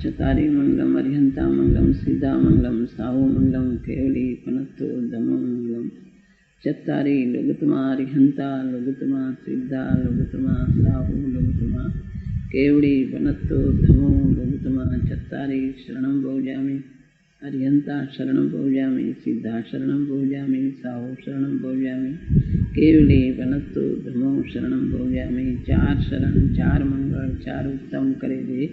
चतारी मंगलम अरिहंता मंगलम सिद्धा मंगलम साहु मंगलम केवली पनत्तो धमो मंगलम चतारी लोगतमा अरिहंता लोगतमा सिद्धा लोगतमा साहु लोगतमा केवड़ी पनत्तो धमो लोगतमा चतारी शरणं भोजामि अरिहंता शरणं भोजामि सिद्धा शरणं भोजामि साहु शरणं भोजामि केवली पनत्तो धमो शरणं भोजामि। चार शरण चार मंगल चार उत्तम करे दे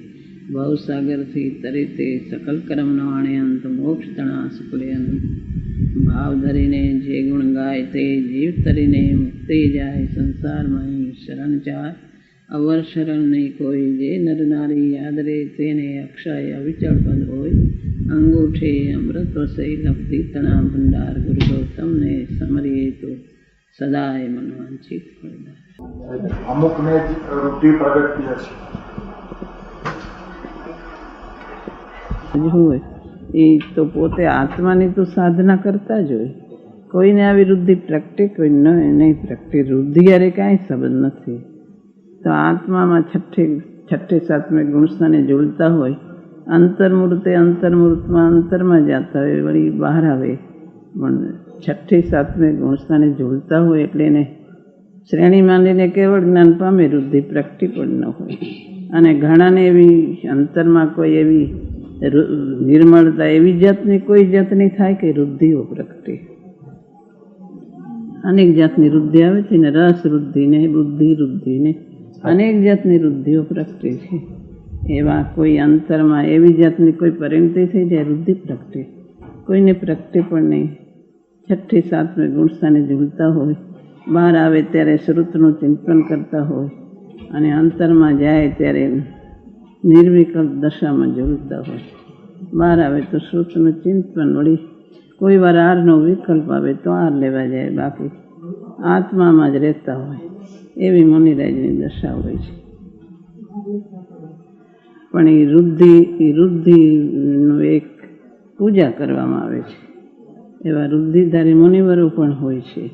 भव सागर थी तरे ते सकल कर्म न आणे अंत मोक्ष तणा सुखले अंत भाव धरीने जे गुण गाय ते जीव तरीने मुक्ति जाय संसार में शरण चार अवर शरण नहीं कोई जे नर नारी याद रे तेने अक्षय अविचल पद होय अंगूठे अमृत वसई लब्धि तणा भंडार गुरु गौतम ने समरिए तो सदाय मनवांचित फलदाय। अमुक ने वृद्धि प्रगट किया હોય એ તો પોતે આત્માની તો સાધના કરતા જ હોય. કોઈને આવી વૃદ્ધિ પ્રગટે કોઈ નહીં પ્રગટે. વૃદ્ધિ યારે કાંઈ સંબંધ નથી. તો આત્મામાં છઠ્ઠે સાતમે ગુણસ્થાને ઝૂલતા હોય અંતર્મૂર્તમાં અંતરમાં જતા હોય વળી બહાર આવે પણ છઠ્ઠે સાતમે ગુણસ્થાને ઝૂલતા હોય એટલે એને શ્રેણી માંડીને કેવળ જ્ઞાન પામે વૃદ્ધિ પ્રગટી પણ ન હોય. અને ઘણાને એવી અંતરમાં કોઈ એવી નિર્મળતા એવી જાતની કોઈ જાતની થાય કે વૃદ્ધિઓ પ્રગટે. અનેક જાતની વૃદ્ધિ આવે છે ને રસ વૃદ્ધિને બુદ્ધિ વૃદ્ધિને અનેક જાતની વૃદ્ધિઓ પ્રગટે છે. એવા કોઈ અંતરમાં એવી જાતની કોઈ પરિણતિ થઈ જાય વૃદ્ધિ પ્રગટે. કોઈને પ્રગટે પણ નહીં. છઠ્ઠી સાતમે ગુણસ્થાને ઝૂલતા હોય બહાર આવે ત્યારે શ્રુતનું ચિંતન કરતા હોય અને અંતરમાં જાય ત્યારે નિર્વિકલ્પ દશામાં ઝૂલતા હોય. બહાર આવે તો શ્રુતનું ચિંતન વળી કોઈ વાર આરનો વિકલ્પ આવે તો આર લેવા જાય બાકી આત્મામાં જ રહેતા હોય એવી મુનિરાજની દશા હોય છે. પણ એ વૃદ્ધિનું એક પૂજા કરવામાં આવે છે. એવા વૃદ્ધિધારી મુનિવરો પણ હોય છે.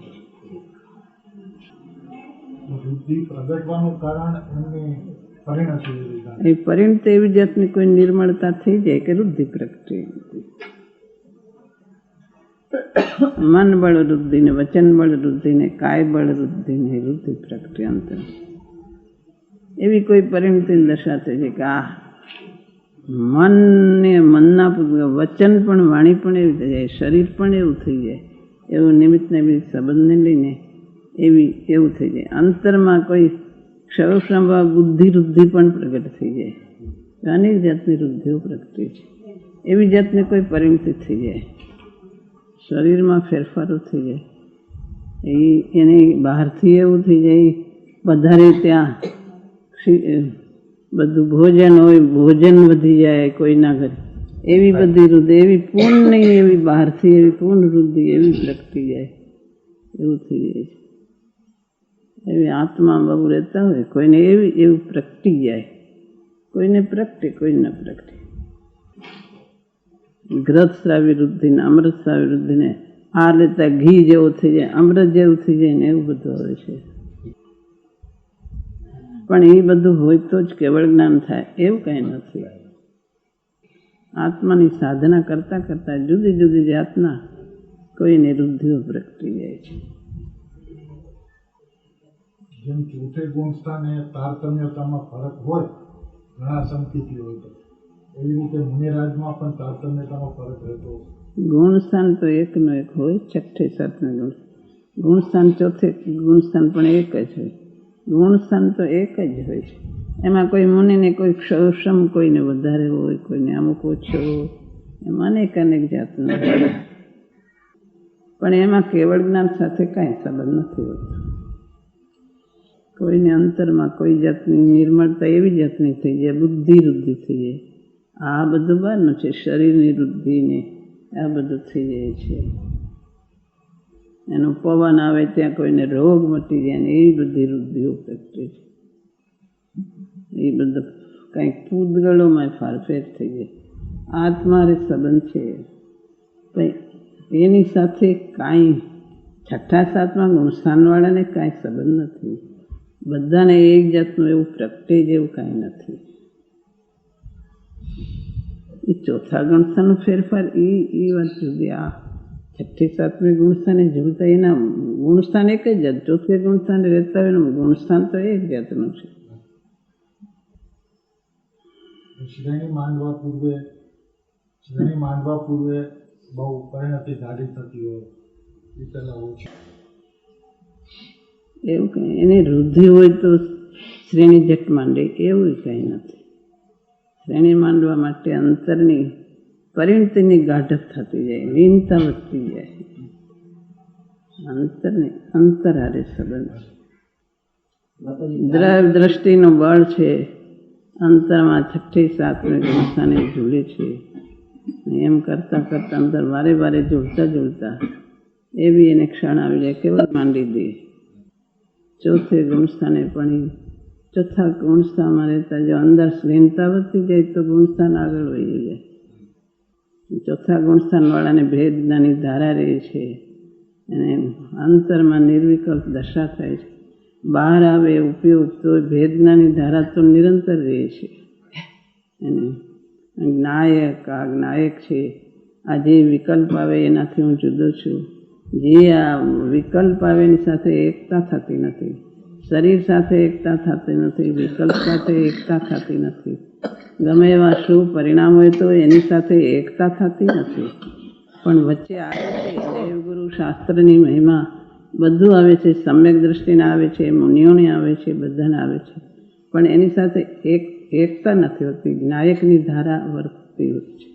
એ પરિણત એવી જાતની કોઈ નિર્મળતા થઈ જાય કે વૃદ્ધિ પ્રગટે. મન બળ વૃદ્ધિને વચન બળ વૃદ્ધિને કાય બળ વૃદ્ધિને વૃદ્ધિ પ્રગટે અંતર. એવી કોઈ પરિણતિની દશા થઈ છે કે આ મનને મનના વચન પણ વાણી પણ એવી થઈ જાય શરીર પણ એવું થઈ જાય એવું નિમિત્તને બી સંબંધને લઈને એવું થઈ જાય. અંતરમાં કોઈ ક્ષવસંભાવ બુદ્ધિ વૃદ્ધિ પણ પ્રગટ થઈ જાય. અનેક જાતની વૃદ્ધિઓ પ્રગટે છે. એવી જાતની કોઈ પરિણતિ થઈ જાય શરીરમાં ફેરફારો થઈ જાય એને બહારથી એવું થઈ જાય વધારે ત્યાં બધું ભોજન હોય ભોજન વધી જાય કોઈના ઘરે એવી બધી વૃદ્ધિ એવી પૂર્ણ નહીં એવી બહારથી એવી પૂર્ણ વૃદ્ધિ એવી પ્રગટી જાય એવું થઈ જાય છે. એવી આત્મા બહુ રહેતા હોય કોઈને એવું પ્રગટી જાય કોઈને પ્રગટે કોઈને ન પ્રગટે. ગ્રથ શ્રાવી વૃદ્ધિને અમૃત શ્રાવી વૃદ્ધિને આ લેતા ઘી જેવું થઈ જાય અમૃત જેવું થઈ જાય ને એવું બધું આવે છે. પણ એ બધું હોય તો જ કેવળ જ્ઞાન થાય એવું કંઈ નથી. આત્માની સાધના કરતાં કરતાં જુદી જુદી જાતના કોઈને વૃદ્ધિઓ પ્રગટી જાય છે. જેમ ચોથે ગુણસ્થાને તારતમ્યતામાં ફરક હોય ઘણા સંકેતી હોય તો એવી રીતે મુનિરાજમાં પણ તારતમ્યતામાં ફરક રહેતો. ગુણસ્થાન તો એકનો એક હોય. છઠ્ઠે સાતમે ગુણસ્થાન ચોથે ગુણસ્થાન પણ એક જ હોય. ગુણસ્થાન તો એક જ હોય છે. એમાં કોઈ મુનિને કોઈ ક્ષમ કોઈને વધારે હોય કોઈને અમુક ઓછો હોય એમ અનેક જાતનું હોય. પણ એમાં કેવળ જ્ઞાન સાથે કાંઈ સંબંધ નથી હોતો. કોઈને અંતરમાં કોઈ જાતની નિર્મળતા એવી જાતની થઈ જાય બુદ્ધિ વૃદ્ધિ થઈ જાય. આ બધું બહારનું છે શરીરની વૃદ્ધિને આ બધું થઈ જાય છે. એનો પવન આવે ત્યાં કોઈને રોગ મટી જાય ને એવી બધી વૃદ્ધિઓ પ્રગટે છે. એ બધું કંઈક પૂતગળોમાં ફારફેર થઈ જાય. આત્મારે સંબંધ છે પણ એની સાથે કાંઈ છઠ્ઠા સાતમાં ગુણસ્થાનવાળાને કાંઈ સંબંધ નથી. બધાને એક જાતનું એવું પ્રગટે જેવું કાંઈ નથી. એ ચોથા ગુણસ્થાનનો ફેરફાર એ વાત જુદી. આ છઠ્ઠી સાતમી ગુણસ્થાને જોતા એના ગુણસ્થાન એક જ જાત, ચોથે ગુણસ્થાને રહેતા હોય એનું ગુણસ્થાન તો એક જાતનું છે. શ્રેણી માંડવા પૂર્વે બહુ પરિણતિ જાડી થતી હોય એ પહેલાં ઓછી એવું કંઈ એની વૃદ્ધિ હોય તો શ્રેણી જટ માંડે એવું કંઈ નથી. શ્રેણી માંડવા માટે અંતરની પરિણતિની ગાઢપ થતી જાય, લીનતા વધતી જાય. અંતર હારે સંબંધ દ્રષ્ટિનું બળ છે અંતરમાં છઠ્ઠી સાતમી ગુણસ્થાને ઝૂલે છે. એમ કરતાં કરતાં અંતર વારે વારે ઝૂલતા એવી એને ક્ષણ આવી જાય કેવળ માંડી દે. ચોથે ગુણસ્થાને પણ ચોથા ગુણસ્થાનમાં રહેતા જો અંદર લીનતા વધતી જાય તો ગુણસ્થાન આગળ વહી જાય. ચોથા ગુણસ્થાનવાળાને ભેદ જ્ઞાની ધારા રહે છે અને અંતરમાં નિર્વિકલ્પ દશા થાય છે. બહાર આવે ઉપયોગ તો ભેદ જ્ઞાની ધારા તો નિરંતર રહે છે. એને જ્ઞાયક છે. આ જે વિકલ્પ આવે એનાથી હું જુદો છું. જે આ વિકલ્પ આવે એની સાથે એકતા થતી નથી. શરીર સાથે એકતા થતી નથી, વિકલ્પ સાથે એકતા થતી નથી. ગમે એવા શું પરિણામ હોય તો એની સાથે એકતા થતી નથી. પણ વચ્ચે આવે છે દેવગુરુ શાસ્ત્રની મહિમા બધું આવે છે, સમ્યક દ્રષ્ટિને આવે છે, મુનિઓને આવે છે, બધાને આવે છે. પણ એની સાથે એકતા નથી હોતી. જ્ઞાયકની ધારા વર્તતી હોય છે.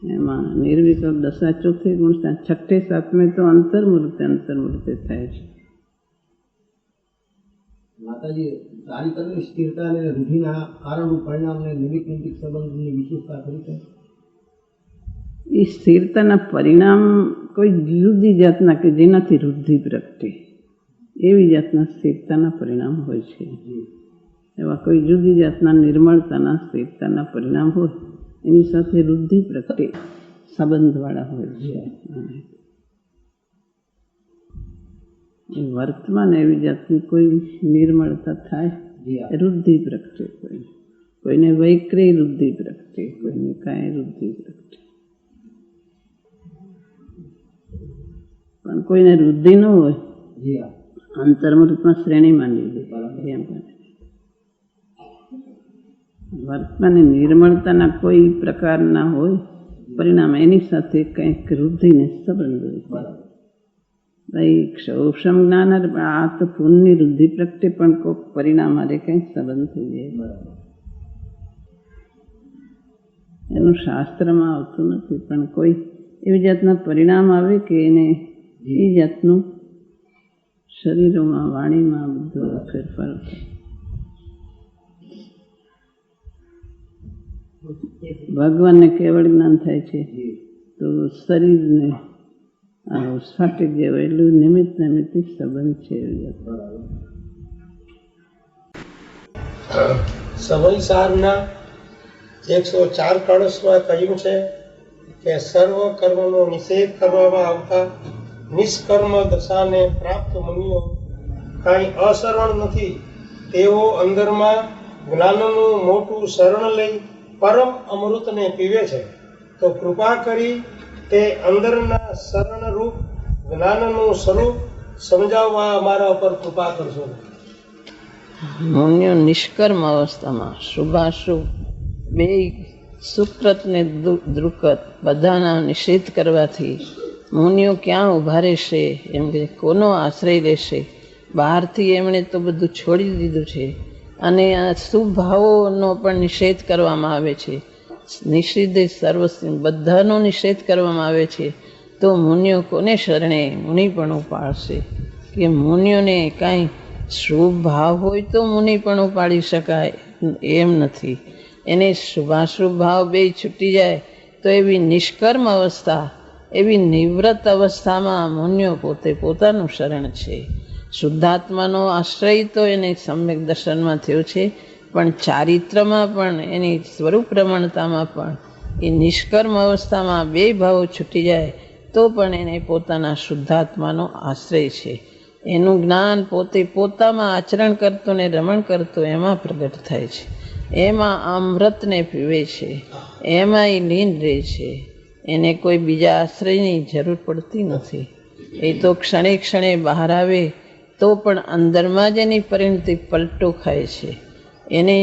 એમાં નિર્વિકલ્પ દશા ચોથી ગુણસ્થાન છઠ્ઠે સાતમે તો અંતર્મૂર્તે થાય છે. માતાજી ચારિત્રની સ્થિરતા અને રૂઢિના કારણ પરિણામને નિમિત્ત સંબંધની વિશેષતા કરી છે. એ સ્થિરતાના પરિણામ કોઈ જુદી જાતના કે જેનાથી વૃદ્ધિ પ્રગટે એવી જાતના સ્થિરતાના પરિણામ હોય છે. એવા કોઈ જુદી જાતના નિર્મળતાના સ્થિરતાના પરિણામ હોય એની સાથે વૃદ્ધિ પ્રગટે સંબંધવાળા હોય છે. એ વર્તમાન એવી જાતની કોઈ નિર્મળતા થાય, વૃદ્ધિ પ્રગટે. કોઈને વૈક્રી વૃદ્ધિ પ્રગટે, કોઈને કાંઈ વૃદ્ધિ પ્રગટે. પણ કોઈને વૃદ્ધિ ન હોય અંતર્મુખમાં શ્રેણી માંડી દે. એમ વર્તમાન નિર્મળતાના કોઈ પ્રકારના હોય પરિણામ એની સાથે કંઈક વૃદ્ધિને સંબંધ હોય. ભાઈ ક્ષૌષમ જ્ઞાન આ તો પૂર્ણની વૃદ્ધિ પ્રગટે પણ કોઈક પરિણામ હારે કંઈક સંબંધ થઈ જાય. એનું શાસ્ત્રમાં આવતું નથી, પણ કોઈ એવી જાતના પરિણામ આવે કે એને એ જાતનું શરીરોમાં વાણીમાં બધો ફેરફાર થાય. ભગવાનને કેવળ જ્ઞાન થાય છે તો શરીરને સ્ફટિક જેવો એટલું નિમિત્તિક સંબંધ છે. સમય સારના 104 કળશમાં કહ્યું છે કે સર્વ કર્મનો નિષેધ કરવામાં આવતા નિષ્કર્મ દશાને પ્રાપ્ત મુનિઓ કાંઈ અશરણ નથી. તેઓ અંદરમાં જ્ઞાનનું મોટું શરણ લઈ પરમ અમૃતને પીવે છે. તો કૃપા કરી તે અંદરના શરણરૂપ જ્ઞાનનું સ્વરૂપ સમજાવવા અમારા પર કૃપા કરશો. મુનિઓ નિષ્કર્મ અવસ્થામાં શુભાશુભ બે સુકૃત ને દુઃખત બધાના નિષેધ કરવાથી મુનિઓ ક્યાં ઊભા રહેશે, એમ કે કોનો આશ્રય લેશે. બહારથી એમણે તો બધું છોડી દીધું છે અને આ શુભ ભાવોનો પણ નિષેધ કરવામાં આવે છે. નિષિદ્ધ સર્વ બધાનો નિષેધ કરવામાં આવે છે. તો મુનિઓ કોને શરણે મુનિપણું પાળશે? કે મુનિઓને કાંઈ શુભ ભાવ હોય તો મુનિપણું પાડી શકાય એમ નથી. એને શુભાશુભ ભાવ બે છૂટી જાય તો એવી નિષ્કર્મ અવસ્થા, એવી નિવૃત્ત અવસ્થામાં મુનિઓ પોતે પોતાનું શરણ છે. શુદ્ધાત્માનો આશ્રય તો એને સમ્યક દર્શનમાં થયો છે, પણ ચારિત્રમાં પણ એની સ્વરૂપ રમણતામાં પણ એ નિષ્કર્મ અવસ્થામાં બે ભાવો છૂટી જાય તો પણ એને પોતાના શુદ્ધાત્માનો આશ્રય છે. એનું જ્ઞાન પોતે પોતામાં આચરણ કરતો ને રમણ કરતો એમાં પ્રગટ થાય છે. એમાં અમૃતને પીવે છે, એમાં એ લીન રહે છે. એને કોઈ બીજા આશ્રયની જરૂર પડતી નથી. એ તો ક્ષણે ક્ષણે બહાર આવે તો પણ અંદરમાં જ એની પરિણતિ પલટો ખાય છે. એને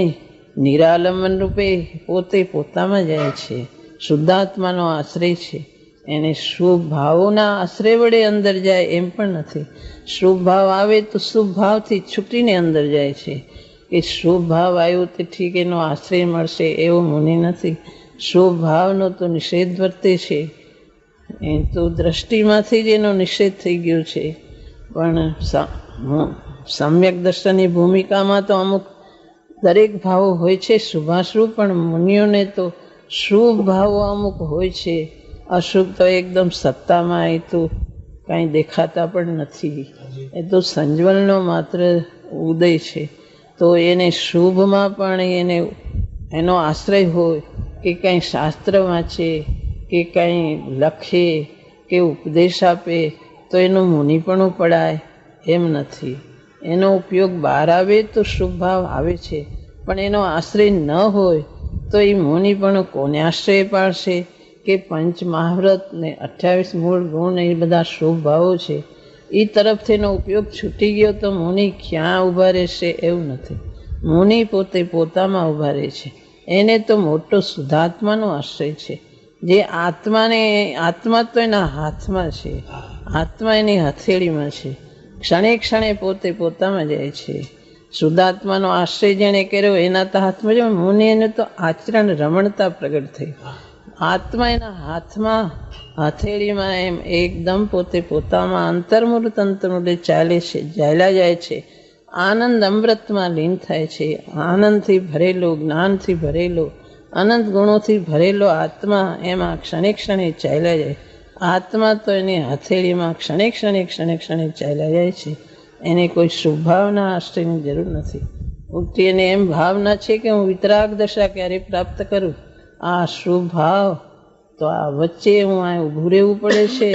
નિરાલંબન રૂપે પોતે પોતામાં જાય છે. શુદ્ધાત્માનો આશ્રય છે. એને શુભ ભાવોના આશ્રય વડે અંદર જાય એમ પણ નથી. શુભ ભાવ આવે તો શુભ ભાવથી છૂટીને અંદર જાય છે. કે શુભ ભાવ આવ્યો તે ઠીક એનો આશ્રય મળશે એવો મુનિ નથી. શુભ ભાવનો તો નિષેધ વર્તે છે. એ તો દ્રષ્ટિમાંથી જ એનો નિષેધ થઈ ગયો છે. પણ સમ્યક દર્શનની ભૂમિકામાં તો અમુક દરેક ભાવો હોય છે શુભાશુભ, પણ મુનિઓને તો શુભ ભાવો અમુક હોય છે. અશુભ તો એકદમ સત્તામાં એ તો કાંઈ દેખાતા પણ નથી. એ તો સંજ્વલનો માત્ર ઉદય છે. તો એને શુભમાં પણ એનો આશ્રય હોય કે કંઈ શાસ્ત્ર વાંચે કે કંઈ લખે કે ઉપદેશ આપે તો એનું મુનિપણું પડાય એમ નથી. એનો ઉપયોગ બહાર આવે તો શુભ ભાવ આવે છે, પણ એનો આશ્રય ન હોય તો એ મુનિપણું કોને આશ્રય પાડશે? કે પંચ મહાવ્રત ને 28 મૂળ ગુણ એ બધા શુભ ભાવો છે, એ તરફથી એનો ઉપયોગ છૂટી ગયો તો મુનિ ક્યાં ઊભા રહેશે? એવું નથી. મુનિ પોતે પોતામાં ઊભા રહે છે. એને તો મોટો શુદ્ધાત્માનો આશ્રય છે. જે આત્મા તો એના હાથમાં છે, આત્મા એની હથેળીમાં છે. ક્ષણે ક્ષણે પોતે પોતામાં જાય છે. શુદ્ધાત્માનો આશ્રય જેણે કર્યો એના તો હાથમાં જો મુનિ એને તો આચરણ રમણતા પ્રગટ થઈ. આત્મા એના હાથમાં હથેળીમાં એમ એકદમ પોતે પોતામાં અંતર્મુહૂર્ત ચાલ્યા જાય છે. આનંદ અમૃતમાં લીન થાય છે. આનંદથી ભરેલો, જ્ઞાનથી ભરેલો, અનંત ગુણોથી ભરેલો આત્મા એમાં ક્ષણે ક્ષણે ચાલ્યા જાય. આત્મા તો એની હથેળીમાં ક્ષણે ક્ષણે ચાલ્યા જાય છે. એને કોઈ શુભ ભાવના આશ્રયની જરૂર નથી. ઉલટી એને એમ ભાવના છે કે હું વિતરાગ દશા ક્યારે પ્રાપ્ત કરું? આ શુભ ભાવ તો આ વચ્ચે હું આ ઊભું રહેવું પડે છે.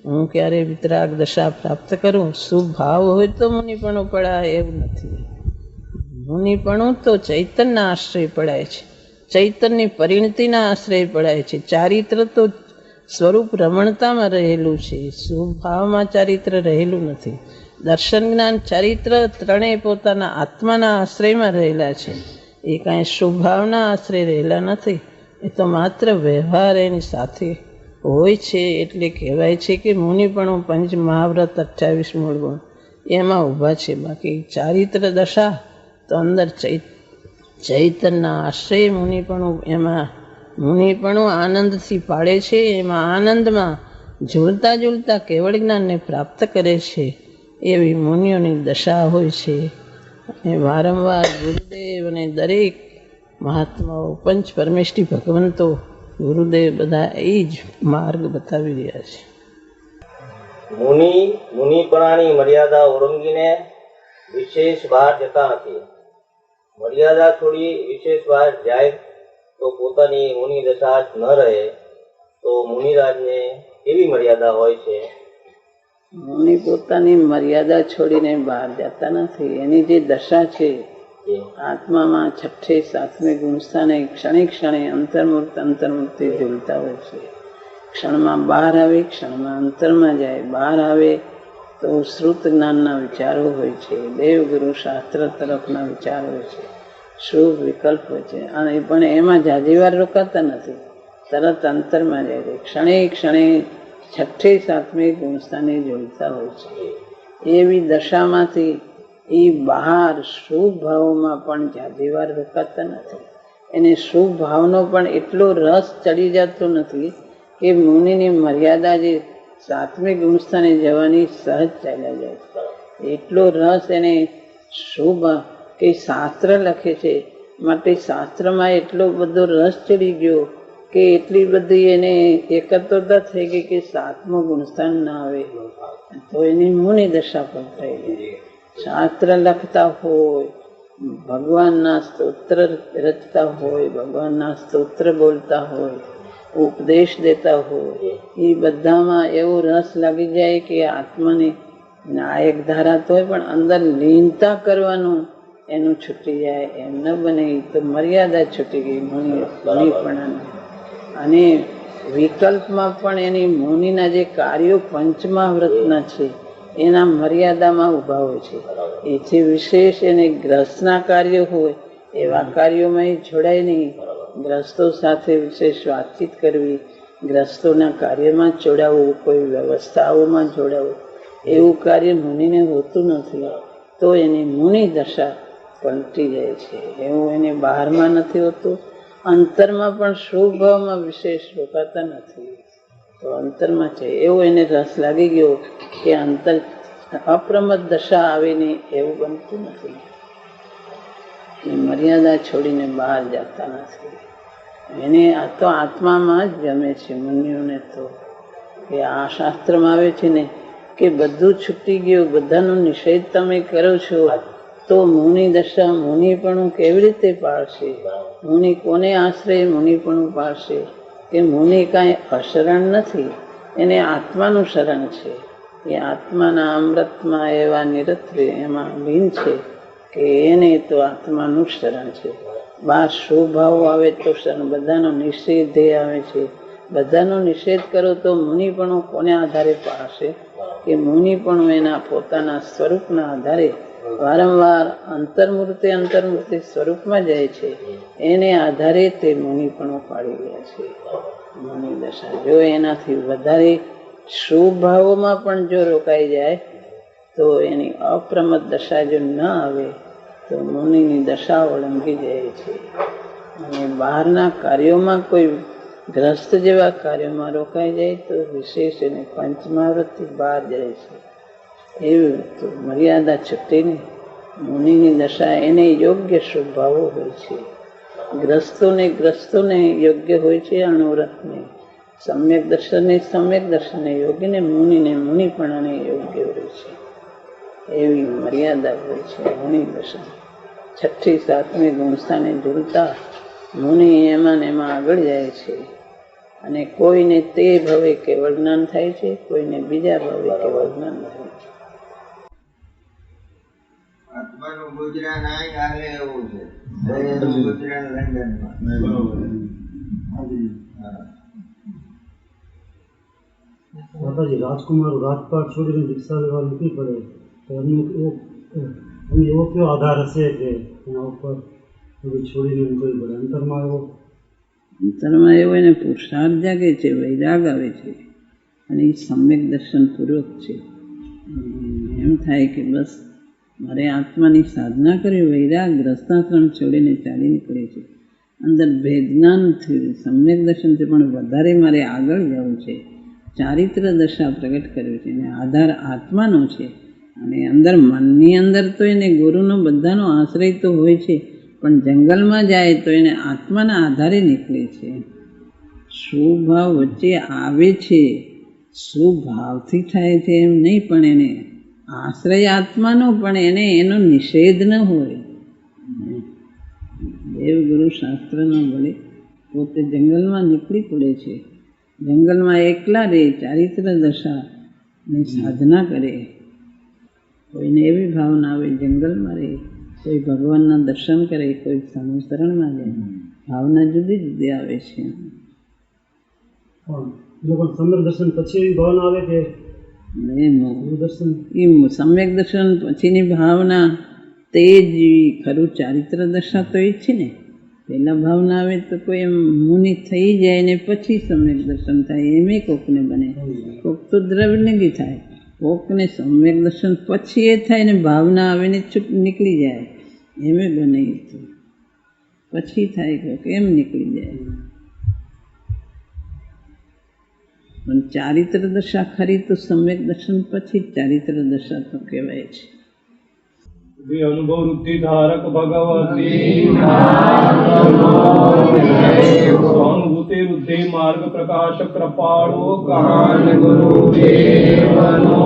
હું ક્યારે વિતરાગ દશા પ્રાપ્ત કરું? શુભ ભાવ હોય તો મુનિપણું પડાય એવું નથી. મુનિપણું તો ચૈતનના આશ્રય પડાય છે. ચૈતનની પરિણતિના આશ્રય પડાય છે. ચારિત્ર તો સ્વરૂપ રમણતામાં રહેલું છે. શુભ ભાવમાં ચારિત્ર રહેલું નથી. દર્શન જ્ઞાન ચારિત્ર ત્રણેય પોતાના આત્માના આશ્રયમાં રહેલા છે. એ કાંઈ શુભ ભાવના આશ્રય રહેલા નથી. એ તો માત્ર વ્યવહાર એની સાથે હોય છે. એટલે કહેવાય છે કે મુનિપણું પંચ મહાવ્રત 28 મૂળ ગુણ એમાં ઊભા છે. બાકી ચારિત્ર દશા તો અંદર ચૈતનના આશ્રય મુનિપણું, એમાં મુનિપણું આનંદથી પાડે છે. એમાં આનંદમાં ઝૂલતા ઝૂલતા કેવળ જ્ઞાનને પ્રાપ્ત કરે છે. એવી મુનિઓની દશા હોય છે. અને વારંવાર ગુરુદેવ અને દરેક મહાત્માઓ, પંચ પરમેષ્ઠી ભગવંતો, ગુરુદેવ બધા એ જ માર્ગ બતાવી રહ્યા છે. મુનિપણાની મર્યાદા ઓળંગીને વિશેષ બહાર જતા નથી. મર્યાદા છોડી વિશેષ બહાર જાય તો પોતાની મુનિ દશા જ ન રહે. તો મુનિરાજને કેવી મર્યાદા હોય છે? મુનિ પોતાની મર્યાદા છોડીને બહાર જતા નથી. એની જે દશા છે આત્મામાં 6ઠે 7મે ગુણસ્થાને ક્ષણે ક્ષણે અંતર્મુક્તિ ઝૂલતા હોય છે. ક્ષણમાં બહાર આવે, ક્ષણમાં અંતરમાં જાય. બહાર આવે તો શ્રુત જ્ઞાનના વિચારો હોય છે, દેવગુરુ શાસ્ત્ર તરફના વિચાર હોય છે, શુભ વિકલ્પ હોય છે. અને પણ એમાં જાજીવાર રોકાતા નથી. તરત અંતરમાં જાય છે. ક્ષણે ક્ષણે 6ઠે 7મે ગુણસ્થાને ઝૂલતા હોય છે. એવી દશામાંથી એ બહાર શુભ ભાવોમાં પણ જાજીવાર રોકાતા નથી. એને શુભ ભાવનો પણ એટલો રસ ચડી જતો નથી કે મુનિની મર્યાદા જે 7મે ગુણસ્થાને જવાની સહજ ચાલ્યા જાય છે. એટલો રસ એને શુભ કે શાસ્ત્ર લખે છે માટે શાસ્ત્રમાં એટલો બધો રસ ચડી ગયો કે એટલી બધી એને એકત્રતા થઈ ગઈ કે 7મું ગુણસ્થાન ના આવે તો એની મુનિ દશા પણ થઈ ગઈ. શાસ્ત્ર લખતા હોય, ભગવાનના સ્તોત્ર રચતા હોય, ભગવાનના સ્તોત્ર બોલતા હોય, ઉપદેશ દેતા હોય, એ બધામાં એવો રસ લાગી જાય કે આત્માની નાયક ધારા તો હોય પણ અંદર લીનતા કરવાનું એનું છૂટી જાય એમ ન બને. તો મર્યાદા છૂટી ગઈ મુનિપણાની. અને વિકલ્પમાં પણ એની મુનિના જે કાર્યો પંચમહાવ્રતના છે એના મર્યાદામાં ઊભા હોય છે. એથી વિશેષ એને ગ્રસ્તના કાર્યો હોય એવા કાર્યોમાં એ જોડાય નહીં. ગ્રસ્તો સાથે વિશેષ વાતચીત કરવી, ગ્રસ્તોના કાર્યમાં જોડાવવું, કોઈ વ્યવસ્થાઓમાં જોડાવવું, એવું કાર્ય મુનિને હોતું નથી. તો એની મુનિ દશા પલટી જાય છે. એવું એને બહારમાં નથી હોતું. અંતરમાં પણ શુભભાવમાં વિશેષ રોકાતા નથી. તો અંતરમાં છે એવો એને રસ લાગી ગયો કે અંતર અપ્રમદ દશા આવે નહીં એવું બનતું નથી. એ મર્યાદા છોડીને બહાર જતા નથી. એને આ તો આત્મામાં જ ગમે છે મુનિઓને. તો કે આ શાસ્ત્રમાં આવે છે ને કે બધું છૂટી ગયું, બધાનો નિષેધ તમે કરો છો, તો મુનિ દશા મુનિપણું કેવી રીતે પાળશે? મુનિ કોને આશ્રય મુનિપણું પાળશે? કે મુનિ કાંઈ અશરણ નથી, એને આત્માનું શરણ છે. એ આત્માના અમૃતમાં એવા નિરત્વે એમાં લીન છે કે એને તો આત્માનું શરણ છે. બહાર સ્વભાવ આવે તો શરણ, બધાનો નિષેધ આવે છે. બધાનો નિષેધ કરો તો મુનિપણું કોને આધારે પાળશે? કે મુનિપણું એના પોતાના સ્વરૂપના આધારે વારંવાર અંતર્મૂર્તિ સ્વરૂપમાં જાય છે. એને આધારે તે મુનિપણું પાડી રહ્યા છે. મુનિ દશા જો એનાથી વધારે શુભાવોમાં પણ જો રોકાઈ જાય તો એની અપ્રમદ દશા જો ન આવે તો મુનિની દશા ઓળંગી જાય છે. અને બહારના કાર્યોમાં કોઈ ગ્રસ્ત જેવા કાર્યોમાં રોકાઈ જાય તો વિશેષ એને પંચમહાવ્રતથી બહાર જાય છે. એવી તો મર્યાદા છૂટીને મુનિની દશા એને યોગ્ય સ્વભાવો હોય છે. ગ્રસ્તોને યોગ્ય હોય છે અણુવ્રતને, સમ્યક દર્શનને યોગ્ય ને મુનિને મુનિપણાને યોગ્ય હોય છે. એવી મર્યાદા હોય છે મુનિ દશા. 6ઠી 7મી ગુણસ્થાને ઝૂલતા મુનિ એમાં ને એમાં આગળ જાય છે. અને કોઈને તે ભવે કેવળ જ્ઞાન થાય છે, કોઈને બીજા ભવે કેવળ જ્ઞાન થાય છે. આત્માનું ગુજરાન અહીં હાલે એવું છે. એનું ગુજરાન લંડનમાં. દાદાજી, રાજકુમાર રાજપાટ છોડીને દીક્ષા લેવા નીકળી પડે તો એમને એવો કયો આધાર હશે કે એના ઉપર બધું છોડીને નીકળી પડે? અંતરમાં એવો એને પુરુષાર્થ જાગે છે, વૈરાગ આવે છે, અને એ સમ્યક દર્શન પૂર્વક છે. એમ થાય કે બસ મારે આત્માની સાધના કરી, વૈરાગ ગ્રસ્તાશ્રમ છોડીને ચાલી નીકળે છે. અંદર ભેદજ્ઞાન થયું, સમ્યક દર્શનથી પણ વધારે મારે આગળ જવું છે. ચારિત્ર દશા પ્રગટ કર્યું છે અને આધાર આત્માનો છે. અને અંદર મનની અંદર તો એને ગુરુનો બધાનો આશ્રય તો હોય છે, પણ જંગલમાં જાય તો એને આત્માના આધારે નીકળે છે. શુભાવ વચ્ચે આવે છે, શુભાવથી થાય છે એમ નહીં, પણ એને આશ્રય આત્માનો, પણ એને એનો નિષેધ ન હોય. દેવગુરુ શાસ્ત્ર ન મળે, પોતે જંગલમાં નીકળી પડે છે. જંગલમાં એકલા રહે, ચારિત્ર દશાની સાધના કરે. કોઈને એવી ભાવના આવે જંગલમાં રહે, કોઈ ભગવાનના દર્શન કરે, કોઈ સમુશરણમાં જાય. ભાવના જુદી જુદી આવે છે. સમ્યક દર્શન પછી એવી ભાવના આવે કે દર્શન એ સમ્યક દર્શન પછીની ભાવના તે જ ખરું ચારિત્ર દશા તો એ છે ને. પહેલાં ભાવના આવે તો કોઈ એમ મુનિ થઈ જાય ને પછી સમ્યક દર્શન થાય, એમ કોકને બને. કોક તો દ્રવ્યનિધિ થાય, કોકને સમ્યક દર્શન પછી એ થાય ને ભાવના આવે ને ચૂપ નીકળી જાય, એમ બને. તો પછી થાય કોક એમ નીકળી જાય. પણ ચારિત્ર દશા ખરી તો સમ્યક દર્શન પછી ચારિત્ર દશા તો કહેવાય છે. અનુભવ વૃદ્ધિ ધારક ભગવતી સ્વાનુભૂતિ વૃદ્ધિ માર્ગ પ્રકાશ કૃપાળો કાન ગુરુદેવનો